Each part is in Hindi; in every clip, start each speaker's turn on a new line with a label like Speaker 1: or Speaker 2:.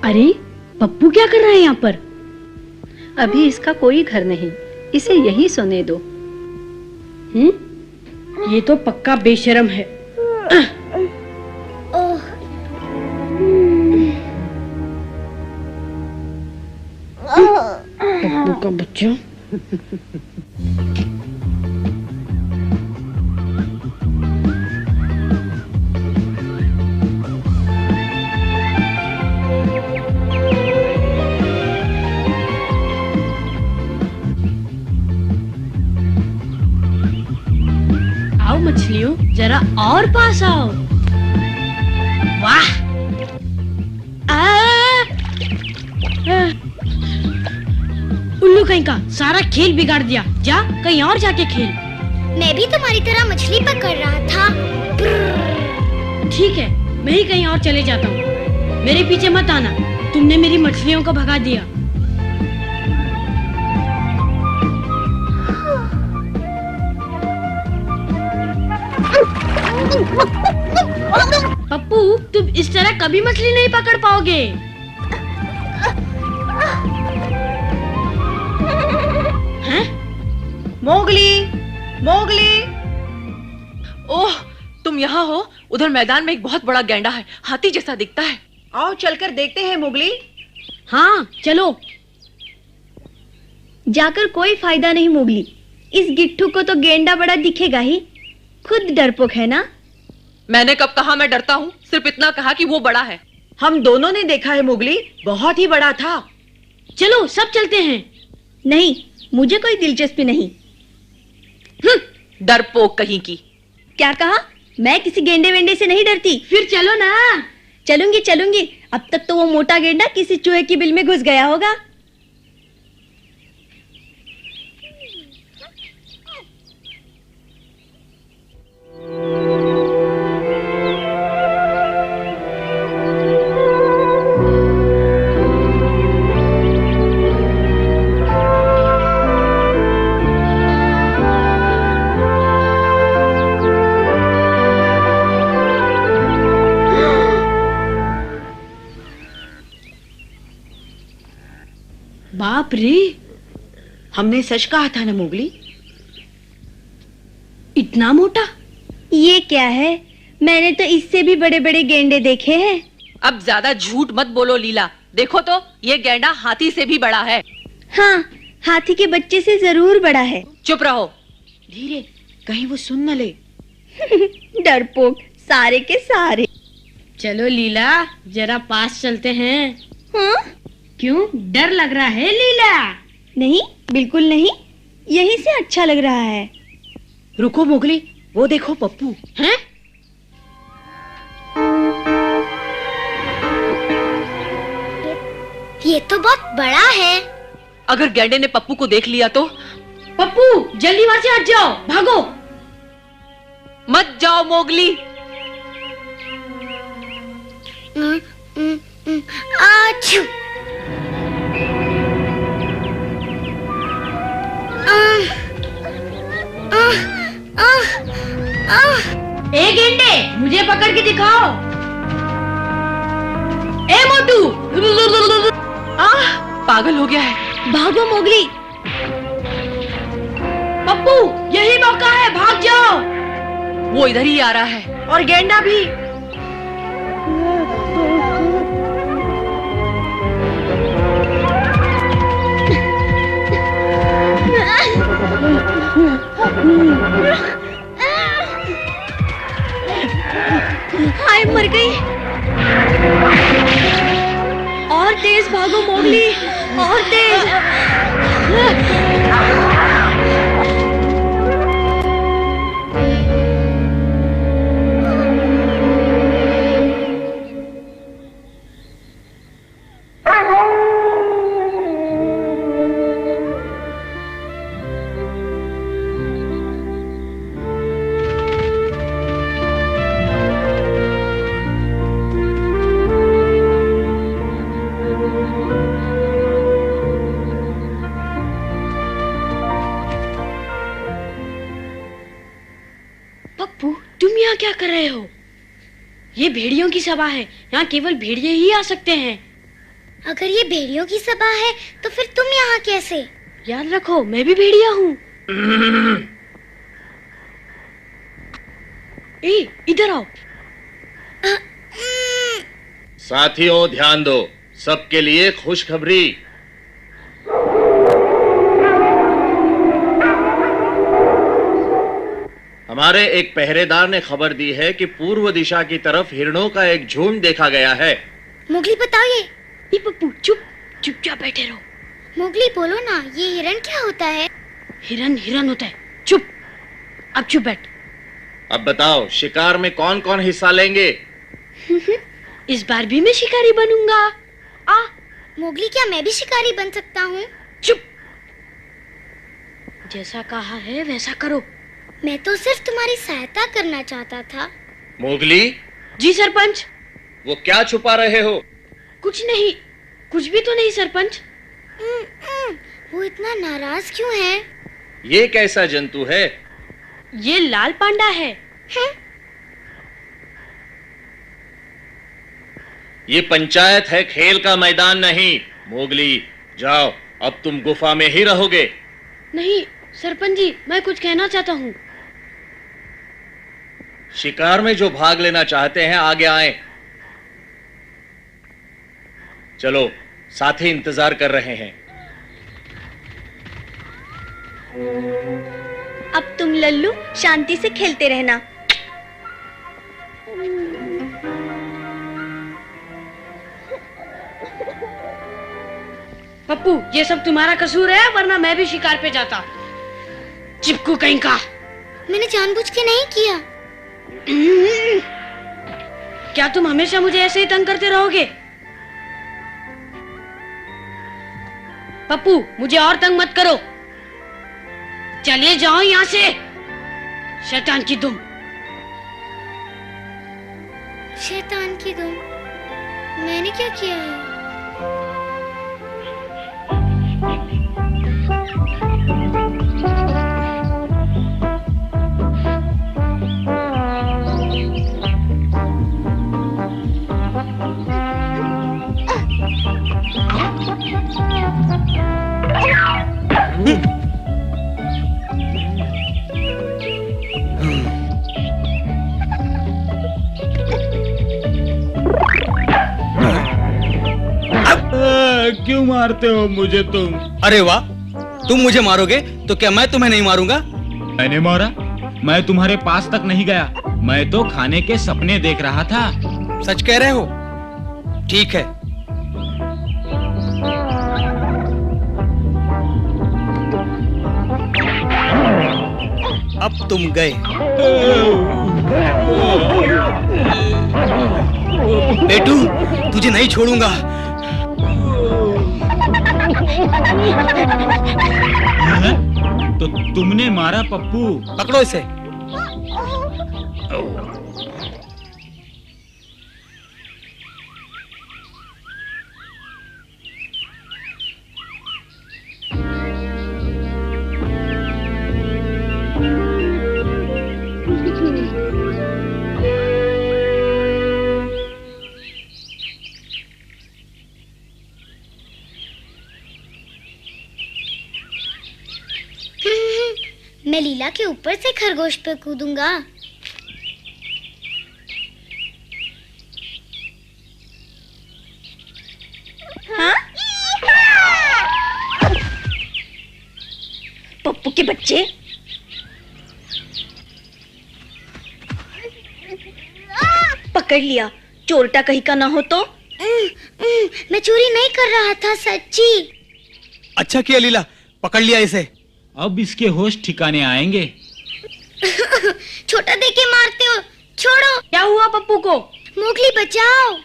Speaker 1: अरे पप्पू क्या कर रहा है यहाँ पर? अभी इसका कोई घर नहीं, इसे यहीं सोने दो।
Speaker 2: ये तो पक्का बेशर्म है। पप्पू का बच्चा।
Speaker 1: मछलियों जरा और पास आओ। वाह! उल्लू कहीं का सारा खेल बिगाड़ दिया। जा कहीं और जाके खेल।
Speaker 3: मैं भी तुम्हारी तरह मछली पकड़ रहा था।
Speaker 1: ठीक है, मैं ही कहीं और चले जाता हूँ। मेरे पीछे मत आना, तुमने मेरी मछलियों को भगा दिया। पप्पू, तुम इस तरह कभी मछली नहीं पकड़ पाओगे। हैं?
Speaker 4: Mowgli, Mowgli.
Speaker 5: ओह, तुम यहाँ हो? उधर मैदान में एक बहुत बड़ा गैंडा है, हाथी जैसा दिखता है।
Speaker 4: आओ चलकर देखते हैं मोगली।
Speaker 1: हाँ चलो।
Speaker 6: जाकर कोई फायदा नहीं मोगली, इस गिट्ठू को तो गेंडा बड़ा दिखेगा ही, खुद डरपोक है ना।
Speaker 5: मैंने कब कहा मैं डरता हूँ? सिर्फ इतना कहा कि वो बड़ा है।
Speaker 4: हम दोनों ने देखा है मोगली, बहुत ही बड़ा था।
Speaker 1: चलो सब चलते हैं।
Speaker 6: नहीं, मुझे कोई दिलचस्पी नहीं।
Speaker 5: डरपोक कहीं की।
Speaker 6: क्या कहा? मैं किसी गेंडे वेंडे से नहीं डरती।
Speaker 1: फिर चलो ना।
Speaker 6: चलूंगी चलूंगी। अब तक तो वो मोटा गेंडा किसी चूहे की बिल में घुस गया होगा।
Speaker 1: बाप रे,
Speaker 4: हमने सच कहा था ना मोगली।
Speaker 1: इतना मोटा?
Speaker 6: ये क्या है? मैंने तो इससे भी बड़े बड़े गेंडे देखे हैं।
Speaker 5: अब ज्यादा झूठ मत बोलो लीला। देखो तो, ये गैंडा हाथी से भी बड़ा है।
Speaker 6: हाँ, हाथी के बच्चे से जरूर बड़ा है।
Speaker 5: चुप रहो।
Speaker 4: धीरे, कहीं वो सुन न ले।
Speaker 6: डरपोक सारे के सारे।
Speaker 1: चलो लीला, जरा पास चलते हैं।
Speaker 6: हाँ?
Speaker 1: क्यों, डर लग रहा है लीला?
Speaker 6: नहीं, बिल्कुल नहीं, यहीं से अच्छा लग रहा है।
Speaker 4: रुको मोगली, वो देखो पप्पू।
Speaker 1: हैं?
Speaker 3: ये तो बहुत बड़ा है।
Speaker 5: अगर गैंडे ने पप्पू को देख लिया तो?
Speaker 1: पप्पू, जल्दी वहां से हट जाओ, भागो।
Speaker 5: मत जाओ मोगली।
Speaker 3: आछू।
Speaker 1: ए गेंडे, मुझे पकड़ के दिखाओ। ए मोटू।
Speaker 5: पागल हो गया है।
Speaker 6: भागो मोगली।
Speaker 1: पप्पू, यही मौका है, भाग जाओ।
Speaker 5: वो इधर ही आ रहा है।
Speaker 4: और गेंडा भी।
Speaker 6: हाय, मर गई। और तेज भागो मोगली, और तेज।
Speaker 2: तुम यहाँ क्या कर रहे हो? ये भेड़ियों की सभा है, यहाँ केवल भेड़िए ही आ सकते हैं।
Speaker 3: अगर ये भेड़ियों की सभा है तो फिर तुम यहाँ कैसे?
Speaker 2: याद रखो, मैं भी भेड़िया हूँ। इधर आओ।
Speaker 7: साथियों ध्यान दो, सबके लिए खुशखबरी। हमारे एक पहरेदार ने खबर दी है कि पूर्व दिशा की तरफ हिरणों का एक झुंड देखा गया है।
Speaker 3: मोगली बताओ ये
Speaker 2: पप्पू चुपचाप बैठे रहो।
Speaker 3: मोगली बोलो ना, ये हिरण क्या होता है?
Speaker 2: हिरन होता है। चुप, अब चुप बैठ।
Speaker 7: अब बताओ, शिकार में कौन कौन हिस्सा लेंगे?
Speaker 2: इस बार भी मैं शिकारी बनूंगा।
Speaker 3: मोगली, क्या मैं भी शिकारी बन सकता हूँ?
Speaker 2: चुप, जैसा कहा है वैसा करो।
Speaker 3: मैं तो सिर्फ तुम्हारी सहायता करना चाहता था।
Speaker 7: मोगली।
Speaker 2: जी सरपंच।
Speaker 7: वो क्या छुपा रहे हो?
Speaker 2: कुछ नहीं, कुछ भी तो नहीं सरपंच।
Speaker 3: वो इतना नाराज क्यों है?
Speaker 7: ये कैसा जंतु है?
Speaker 2: ये लाल पांडा है।
Speaker 7: ये पंचायत है, खेल का मैदान नहीं। मोगली जाओ, अब तुम गुफा में ही रहोगे।
Speaker 2: नहीं सरपंच जी, मैं कुछ कहना चाहता हूँ।
Speaker 7: शिकार में जो भाग लेना चाहते हैं आगे आए। चलो, साथी इंतजार कर रहे हैं।
Speaker 6: अब तुम लल्लू शांति से खेलते रहना।
Speaker 2: पप्पू, ये सब तुम्हारा कसूर है, वरना मैं भी शिकार पे जाता। चिपकू कहीं का।
Speaker 3: मैंने जानबूझ के नहीं किया।
Speaker 2: क्या तुम हमेशा मुझे ऐसे ही तंग करते रहोगे? पप्पू, मुझे और तंग मत करो। चलिए जाओ यहाँ से, शैतान की दुम।
Speaker 3: शैतान की दुम? मैंने क्या किया है?
Speaker 8: क्यों मारते हो मुझे तुम?
Speaker 9: अरे वाह, तुम मुझे मारोगे तो क्या मैं तुम्हें नहीं मारूंगा?
Speaker 8: मैंने मारा? मैं तुम्हारे पास तक नहीं गया, मैं तो खाने के सपने देख रहा था।
Speaker 9: सच कह रहे हो? ठीक है। अब तुम गए। बेटू, तुझे नहीं छोड़ूंगा।
Speaker 8: तो तुमने मारा पप्पू?
Speaker 9: पकड़ो इसे।
Speaker 3: मैं लीला के ऊपर से खरगोश पे कूदूंगा।
Speaker 6: हाँ? पप्पू के बच्चे, पकड़ लिया। चोरटा कहीं का ना हो तो।
Speaker 3: मैं चोरी नहीं कर रहा था, सच्ची।
Speaker 9: अच्छा किया लीला, पकड़ लिया इसे।
Speaker 8: अब इसके होश ठिकाने आएंगे।
Speaker 3: छोटा देके मारते हो, छोड़ो।
Speaker 2: क्या हुआ पप्पू को?
Speaker 3: मोगली बचाओ।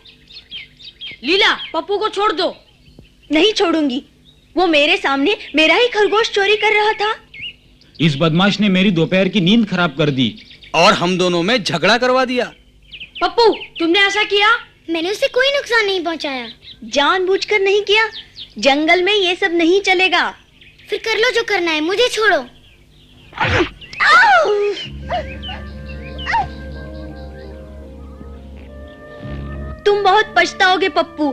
Speaker 2: लीला, पप्पू को छोड़ दो।
Speaker 6: नहीं छोड़ूंगी, वो मेरे सामने मेरा ही खरगोश चोरी कर रहा था।
Speaker 8: इस बदमाश ने मेरी दोपहर की नींद खराब कर दी
Speaker 9: और हम दोनों में झगड़ा करवा दिया।
Speaker 2: पप्पू, तुमने ऐसा किया?
Speaker 3: मैंने उसे कोई नुकसान नहीं पहुंचाया।
Speaker 6: जानबूझकर नहीं किया। जंगल में ये सब नहीं चलेगा।
Speaker 3: फिर कर लो जो करना है, मुझे छोड़ो।
Speaker 6: तुम बहुत पछताओगे पप्पू।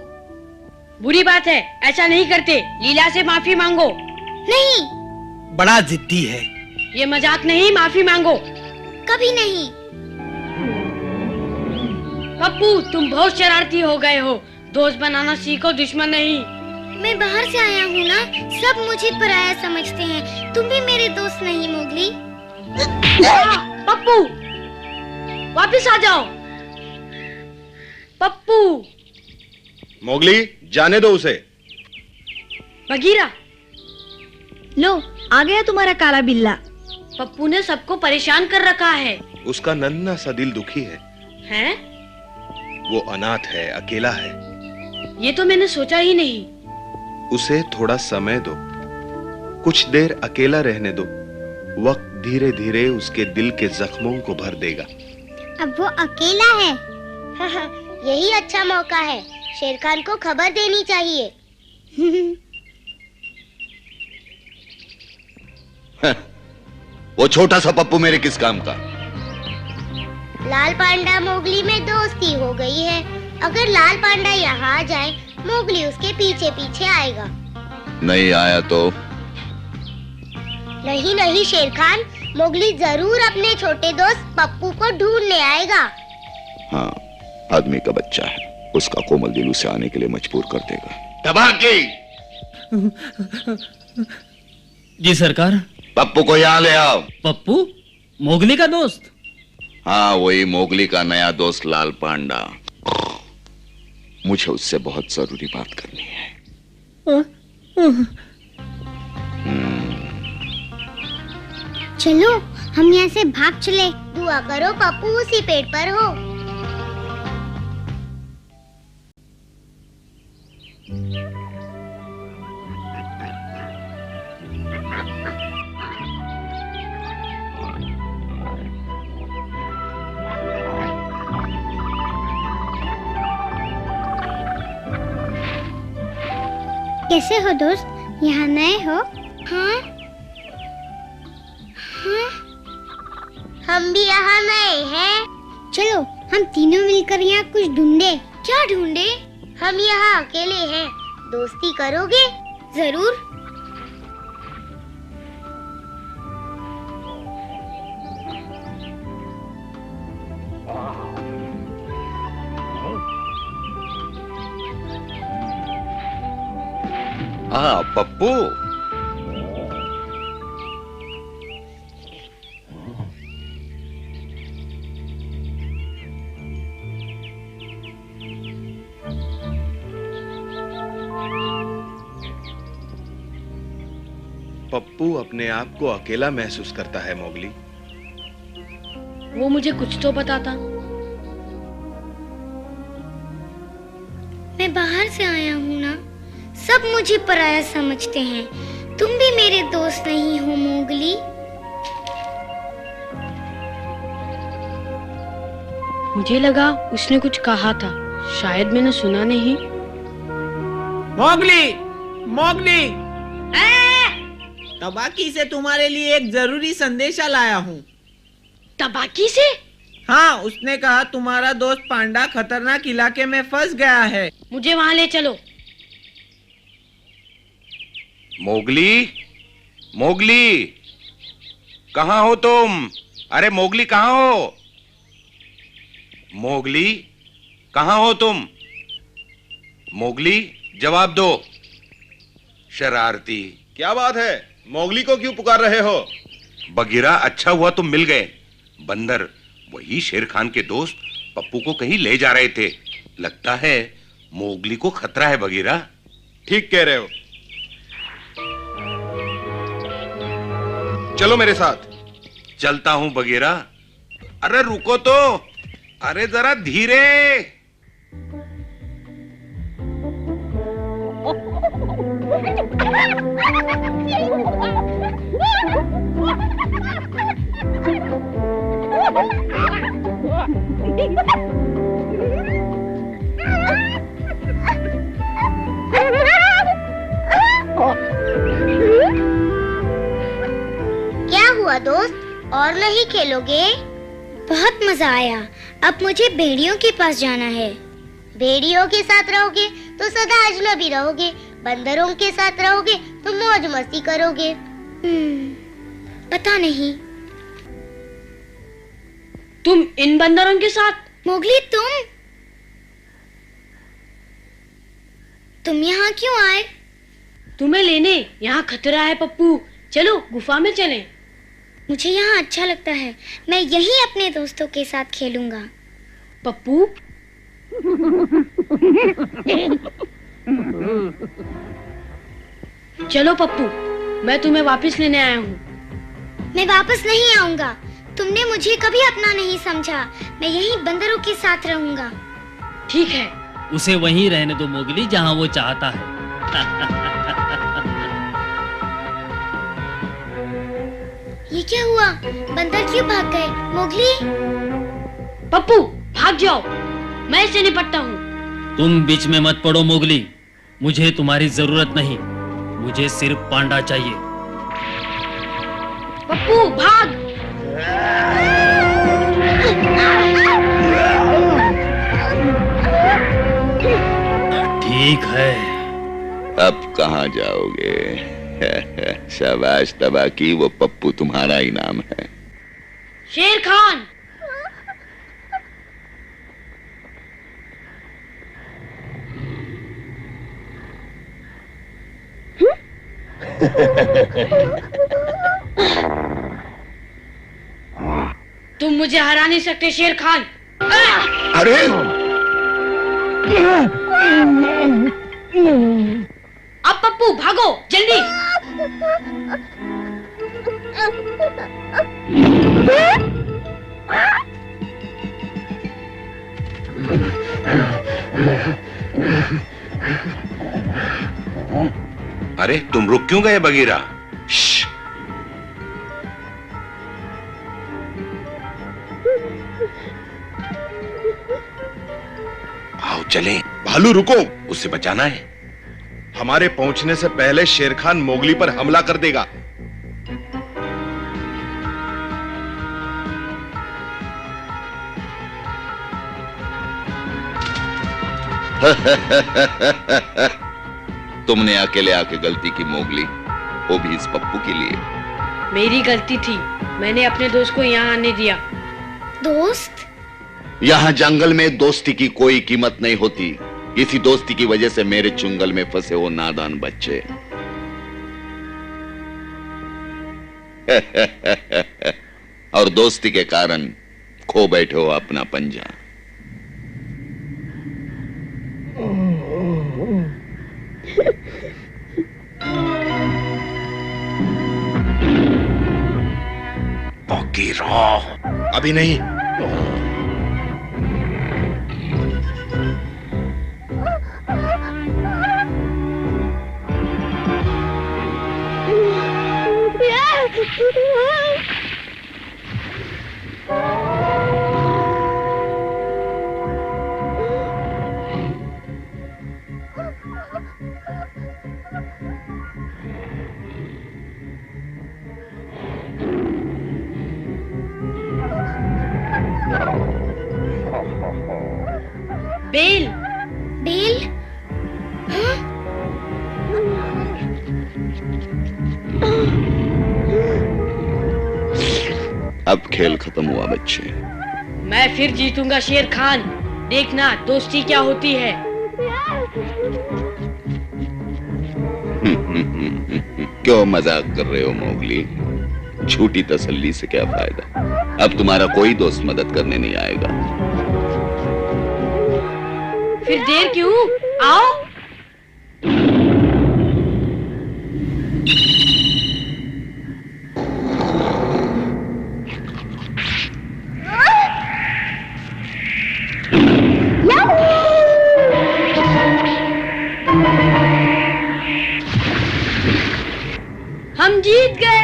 Speaker 2: बुरी बात है, ऐसा नहीं करते। लीला से माफी मांगो।
Speaker 3: नहीं,
Speaker 9: बड़ा जिद्दी है।
Speaker 2: ये मजाक नहीं, माफी मांगो।
Speaker 3: कभी नहीं।
Speaker 2: पप्पू, तुम बहुत शरारती हो गए हो। दोस्त बनाना सीखो, दुश्मन नहीं।
Speaker 3: मैं बाहर से आया हूँ ना, सब मुझे पराया समझते हैं। तुम भी मेरे दोस्त नहीं मोगली।
Speaker 2: पप्पू, वापस आ जाओ। पप्पू।
Speaker 10: मोगली, जाने दो उसे।
Speaker 2: बगीरा,
Speaker 6: लो आ गया तुम्हारा काला बिल्ला।
Speaker 2: पप्पू ने सबको परेशान कर रखा है।
Speaker 10: उसका नन्हा सा दिल दुखी है।
Speaker 2: हैं?
Speaker 10: वो अनाथ है, अकेला है।
Speaker 2: ये तो मैंने सोचा ही नहीं।
Speaker 10: उसे थोड़ा समय दो, कुछ देर अकेला रहने दो। वक्त धीरे धीरे उसके दिल के जख्मों को भर देगा।
Speaker 3: अब वो अकेला है। यही अच्छा मौका है। शेर खान को खबर देनी चाहिए।
Speaker 10: वो छोटा सा पप्पू मेरे किस काम का?
Speaker 3: लाल पांडा मोगली में दोस्ती हो गई है। अगर लाल पांडा यहाँ आ जाए, मोगली उसके पीछे पीछे आएगा।
Speaker 10: नहीं आया तो?
Speaker 3: नहीं नहीं शेर खान, मोगली जरूर अपने छोटे दोस्त पप्पू को ढूंढने आएगा।
Speaker 10: हाँ, आदमी का बच्चा है, उसका कोमल दिल उसे आने के लिए मजबूर कर देगा। तबाही!
Speaker 9: जी सरकार।
Speaker 10: पप्पू को यहाँ ले आओ।
Speaker 9: पप्पू मोगली का दोस्त?
Speaker 10: हाँ, वही मोगली का नया दोस्त लाल पांडा। मुझे उससे बहुत जरूरी बात करनी है।
Speaker 3: चलो हम यहाँ से भाग चले। दुआ करो पप्पू उसी पेड़ पर हो। कैसे हो दोस्त? यहाँ नए हो? हाँ? हाँ? हम भी यहाँ नए हैं। चलो हम तीनों मिलकर यहाँ कुछ ढूंढे। क्या ढूंढे? हम यहाँ अकेले हैं, दोस्ती करोगे? जरूर।
Speaker 10: हाँ पप्पू, पप्पू अपने आप को अकेला महसूस करता है मोगली।
Speaker 2: वो मुझे कुछ तो बताता।
Speaker 3: मैं बाहर से आया हूँ ना, सब मुझे पराया समझते हैं। तुम भी मेरे दोस्त नहीं हो मोगली।
Speaker 2: मुझे लगा उसने कुछ कहा था, शायद मैंने सुना नहीं।
Speaker 11: मोगली, मोगली, तबाकी से तुम्हारे लिए एक जरूरी संदेशा लाया हूँ।
Speaker 2: तबाकी से?
Speaker 11: हाँ, उसने कहा तुम्हारा दोस्त पांडा खतरनाक इलाके में फंस गया है।
Speaker 2: मुझे वहाँ ले चलो।
Speaker 12: मोगली, मोगली, कहाँ हो तुम? अरे मोगली कहाँ हो? मोगली, कहाँ हो तुम? मोगली, जवाब दो। शरारती।
Speaker 10: क्या बात है? मोगली को क्यों पुकार रहे हो?
Speaker 12: बगीरा, अच्छा हुआ तुम मिल गए। बंदर, वही शेर खान के दोस्त, पप्पू को कहीं ले जा रहे थे। लगता है मोगली को खतरा है बगीरा।
Speaker 10: ठीक कह रहे हो। चलो मेरे साथ।
Speaker 12: चलता हूं बगीरा। अरे रुको तो, अरे जरा धीरे।
Speaker 3: क्या हुआ दोस्त, और नहीं खेलोगे? बहुत मजा आया। अब मुझे भेड़ियों के पास जाना है। भेड़ियों के साथ रहोगे तो सदा अजनबी रहोगे, बंदरों के साथ रहोगे तो मौज मस्ती करोगे। पता नहीं।
Speaker 2: तुम इन बंदरों के साथ?
Speaker 3: मोगली तुम यहाँ क्यों आए?
Speaker 2: तुम्हें लेने। यहाँ खतरा है पप्पू, चलो गुफा में चलें।
Speaker 3: मुझे यहाँ अच्छा लगता है, मैं यहीं अपने दोस्तों के साथ खेलूंगा।
Speaker 2: पप्पू चलो पप्पू, मैं तुम्हें वापस लेने आया हूँ।
Speaker 3: मैं वापस नहीं आऊंगा। तुमने मुझे कभी अपना नहीं समझा। मैं यहीं बंदरों के साथ रहूंगा।
Speaker 2: ठीक है।
Speaker 13: उसे वहीं रहने दो मोगली, जहाँ वो चाहता है।
Speaker 3: ये क्या हुआ? बंदर क्यों भाग गए? मोगली,
Speaker 2: पप्पू भाग जाओ, मैं इससे निपटता हूँ।
Speaker 13: तुम बीच में मत पड़ो मोगली, मुझे तुम्हारी जरूरत नहीं। मुझे सिर्फ पांडा चाहिए।
Speaker 2: पप्पू भाग।
Speaker 13: ठीक है।
Speaker 14: अब कहाँ जाओगे? शाबाश तबाकी, वो पप्पू तुम्हारा इनाम है।
Speaker 2: शेर खान। तुम मुझे हरा नहीं सकते शेर खान।
Speaker 14: अरे
Speaker 2: अब पप्पू भागो जल्दी।
Speaker 12: अरे तुम रुक क्यों गए बगीरा? आओ चलें।
Speaker 10: भालू रुको,
Speaker 12: उसे बचाना है।
Speaker 10: हमारे पहुंचने से पहले शेर खान मोगली पर हमला कर देगा।
Speaker 14: तुमने अकेले आके गलती की मोगली, वो भी इस पप्पू के लिए।
Speaker 2: मेरी गलती थी, मैंने अपने दोस्त को यहाँ आने दिया।
Speaker 3: दोस्त?
Speaker 14: यहाँ जंगल में दोस्ती की कोई कीमत नहीं होती। इसी दोस्ती की वजह से मेरे चुंगल में फंसे वो नादान बच्चे। और दोस्ती के कारण खो बैठे हो अपना पंजा।
Speaker 12: बगीरा,
Speaker 10: अभी नहीं।
Speaker 2: बेल।
Speaker 3: बेल? हाँ?
Speaker 14: अब खेल खत्म हुआ बच्चे।
Speaker 2: मैं फिर जीतूंगा शेर खान, देखना दोस्ती क्या होती है।
Speaker 14: क्यों मजाक कर रहे हो मोगली? झूठी तसल्ली से क्या फायदा? अब तुम्हारा कोई दोस्त मदद करने नहीं आएगा।
Speaker 2: फिर देर क्यों? आओ। हम जीत गए।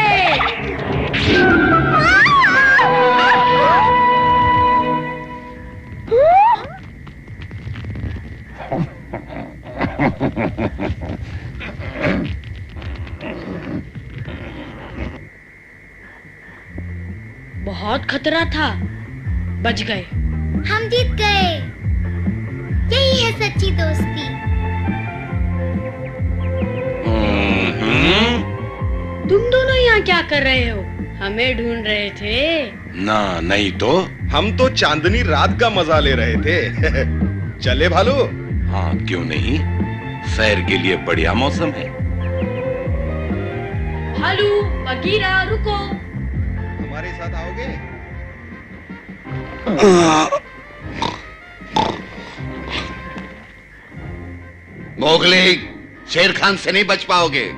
Speaker 2: बहुत खतरा था, बच गए।
Speaker 3: हम जीत गए। यही है सच्ची दोस्ती।
Speaker 2: तुम दोनों यहाँ क्या कर रहे हो? हमें ढूंढ रहे थे।
Speaker 12: ना नहीं तो
Speaker 10: हम तो चांदनी रात का मजा ले रहे थे। चले भालू?
Speaker 12: हाँ क्यों नहीं, सैर के लिए बढ़िया मौसम है।
Speaker 2: भालू, बगीरा, रुको।
Speaker 10: हमारे साथ आओगे?
Speaker 14: मोगली, शेर खान से नहीं बच पाओगे।